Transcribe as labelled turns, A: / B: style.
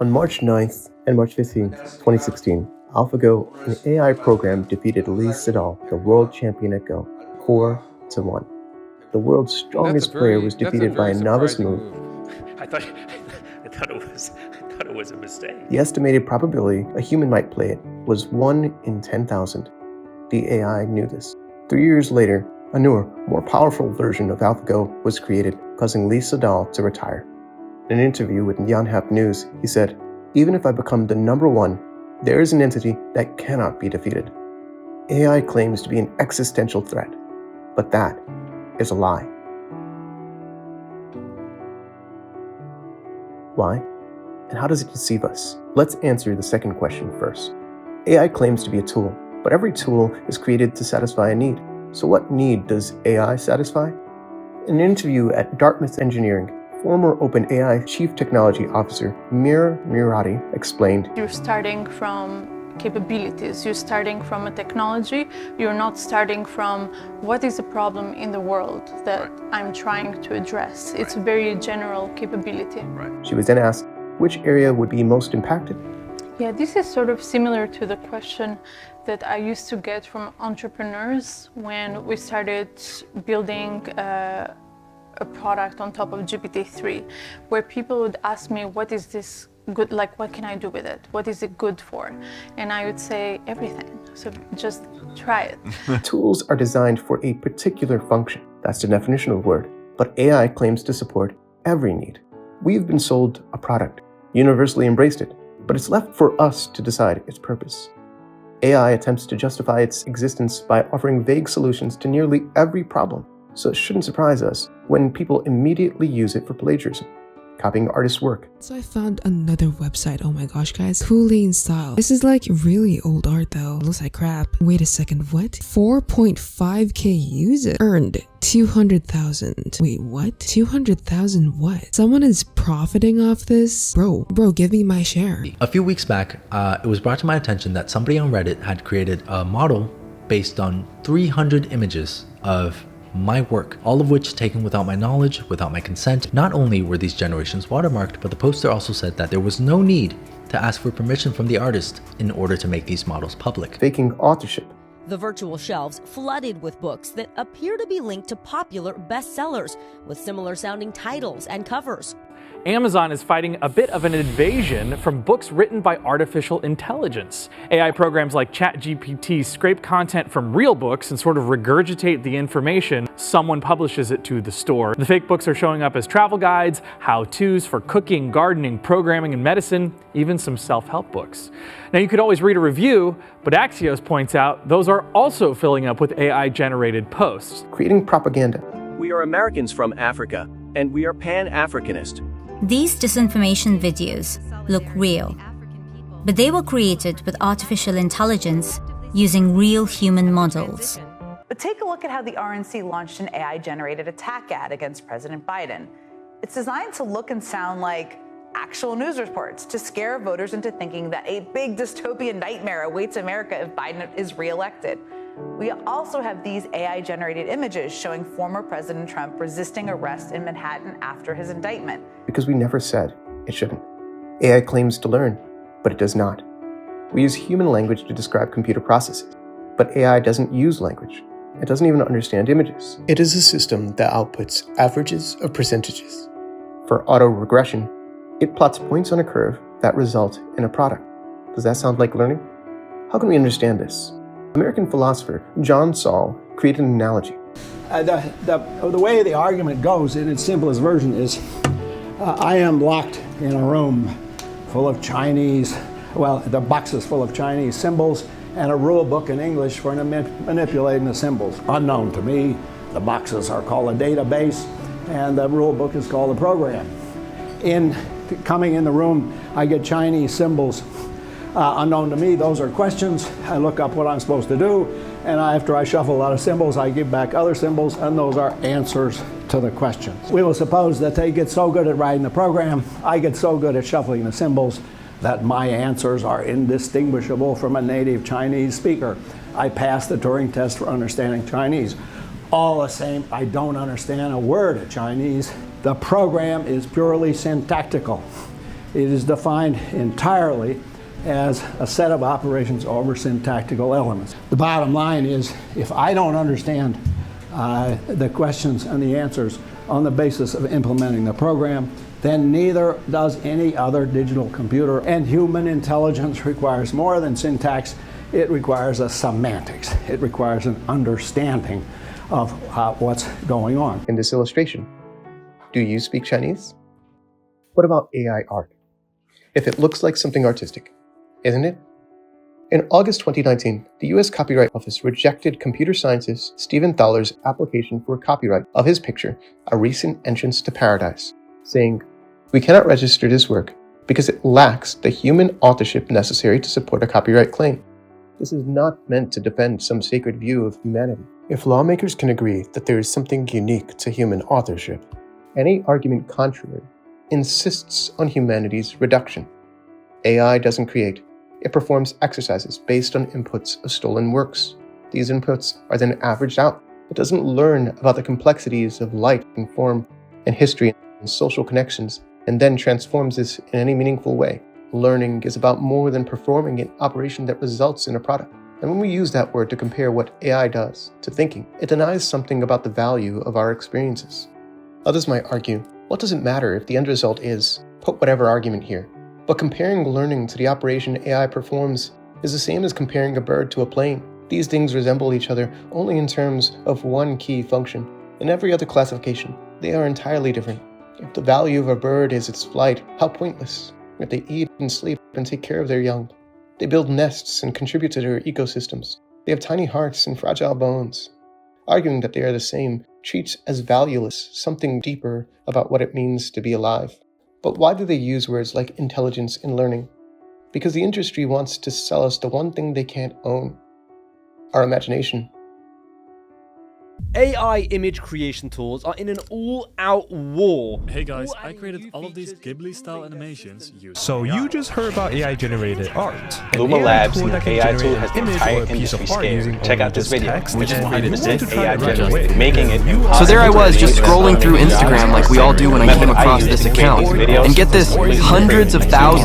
A: On March 9th and March 15th, 2016, AlphaGo, an AI program, defeated Lee Sedol, the world champion at Go, 4-1. The world's strongest player was defeated by a novice move.
B: I thought it was a mistake.
A: The estimated probability a human might play it was 1 in 10,000. The AI knew this. 3 years later, a newer, more powerful version of AlphaGo was created, causing Lee Sedol to retire. In an interview with Yonhap News, he said, "Even if I become the number one, there is an entity that cannot be defeated. AI claims to be an existential threat, but that is a lie." Why? And how does it deceive us? Let's answer the second question first. AI claims to be a tool, but every tool is created to satisfy a need. So what need does AI satisfy? In an interview at Dartmouth Engineering, former OpenAI Chief Technology Officer Mir Mirati explained,
C: "You're starting from capabilities, you're starting from a technology, you're not starting from what is the problem in the world that I'm trying to address. It's a very general capability."
A: She was then asked which area would be most impacted.
C: Yeah, this is sort of similar to the question that I used to get from entrepreneurs when we started building a product on top of GPT-3, where people would ask me, what is this good, like what can I do with it? What is it good for? And I would say everything, so just try it.
A: Tools are designed for a particular function. That's the definition of the word. But AI claims to support every need. We've been sold a product, universally embraced it, but it's left for us to decide its purpose. AI attempts to justify its existence by offering vague solutions to nearly every problem. So it shouldn't surprise us when people immediately use it for plagiarism, copying artists' work.
D: So I found another website. Oh my gosh, guys. Kool-Aid in Style. This is like really old art though. It looks like crap. Wait a second, what? 4.5k users earned 200,000. Wait, what? 200,000 what? Someone is profiting off this? Bro, give me my share.
E: A few weeks back, it was brought to my attention that somebody on Reddit had created a model based on 300 images of my work, all of which taken without my knowledge, without my consent. Not only were these generations watermarked, but the poster also said that there was no need to ask for permission from the artist in order to make these models public.
A: Faking authorship.
F: The virtual shelves flooded with books that appear to be linked to popular bestsellers with similar sounding titles and covers.
G: Amazon is fighting a bit of an invasion from books written by artificial intelligence. AI programs like ChatGPT scrape content from real books and sort of regurgitate the information. Someone publishes it to the store. The fake books are showing up as travel guides, how-tos for cooking, gardening, programming, and medicine, even some self-help books. Now, you could always read a review, but Axios points out those are also filling up with AI-generated posts.
A: Creating propaganda.
H: We are Americans from Africa, and we are Pan-Africanist.
I: These disinformation videos look real, but they were created with artificial intelligence using real human models.
J: But take a look at how the RNC launched an AI-generated attack ad against President Biden. It's designed to look and sound like actual news reports to scare voters into thinking that a big dystopian nightmare awaits America if Biden is reelected. We also have these AI-generated images showing former President Trump resisting arrest in Manhattan after his indictment.
A: Because we never said it shouldn't. AI claims to learn, but it does not. We use human language to describe computer processes, but AI doesn't use language. It doesn't even understand images. It is a system that outputs averages of percentages. For autoregression, it plots points on a curve that result in a product. Does that sound like learning? How can we understand this? American philosopher John Saul created an analogy.
K: The way the argument goes in its simplest version is, I am locked in a room full of the box is full of Chinese symbols and a rule book in English for manipulating the symbols. Unknown to me, the boxes are called a database and the rule book is called a program. Coming in the room, I get Chinese symbols. Unknown to me, those are questions. I look up what I'm supposed to do, and after I shuffle a lot of symbols, I give back other symbols, and those are answers to the questions. We will suppose that they get so good at writing the program, I get so good at shuffling the symbols, that my answers are indistinguishable from a native Chinese speaker. I passed the Turing test for understanding Chinese. All the same, I don't understand a word of Chinese. The program is purely syntactical. It is defined entirely as a set of operations over syntactical elements. The bottom line is, if I don't understand the questions and the answers on the basis of implementing the program, then neither does any other digital computer. And human intelligence requires more than syntax. It requires a semantics. It requires an understanding of what's going on.
A: In this illustration, do you speak Chinese? What about AI art? If it looks like something artistic, isn't it? In August 2019, the US Copyright Office rejected computer scientist Stephen Thaler's application for copyright of his picture, A Recent Entrance to Paradise, saying, "We cannot register this work because it lacks the human authorship necessary to support a copyright claim. This is not meant to defend some sacred view of humanity." If lawmakers can agree that there is something unique to human authorship, any argument contrary insists on humanity's reduction. AI doesn't create. It performs exercises based on inputs of stolen works. These inputs are then averaged out. It doesn't learn about the complexities of light and form and history and social connections, and then transforms this in any meaningful way. Learning is about more than performing an operation that results in a product. And when we use that word to compare what AI does to thinking, it denies something about the value of our experiences. Others might argue, what does it matter if the end result is, put whatever argument here. But comparing learning to the operation AI performs is the same as comparing a bird to a plane. These things resemble each other only in terms of one key function. In every other classification, they are entirely different. If the value of a bird is its flight, how pointless. If they eat and sleep and take care of their young. They build nests and contribute to their ecosystems. They have tiny hearts and fragile bones. Arguing that they are the same treats as valueless something deeper about what it means to be alive. But why do they use words like intelligence in learning? Because the industry wants to sell us the one thing they can't own: our imagination.
B: AI image creation tools are in an all-out war.
L: Hey guys, I created all of these Ghibli-style animations using
M: So
L: AI.
M: you just heard about AI-generated art.
N: Luma Labs' new AI tool has the entire industry scared. Check out this video, which is 100% AI generated, making it impossible.
O: So there I was, just scrolling through Instagram like we all do when I came across this account. And get this, hundreds of thousands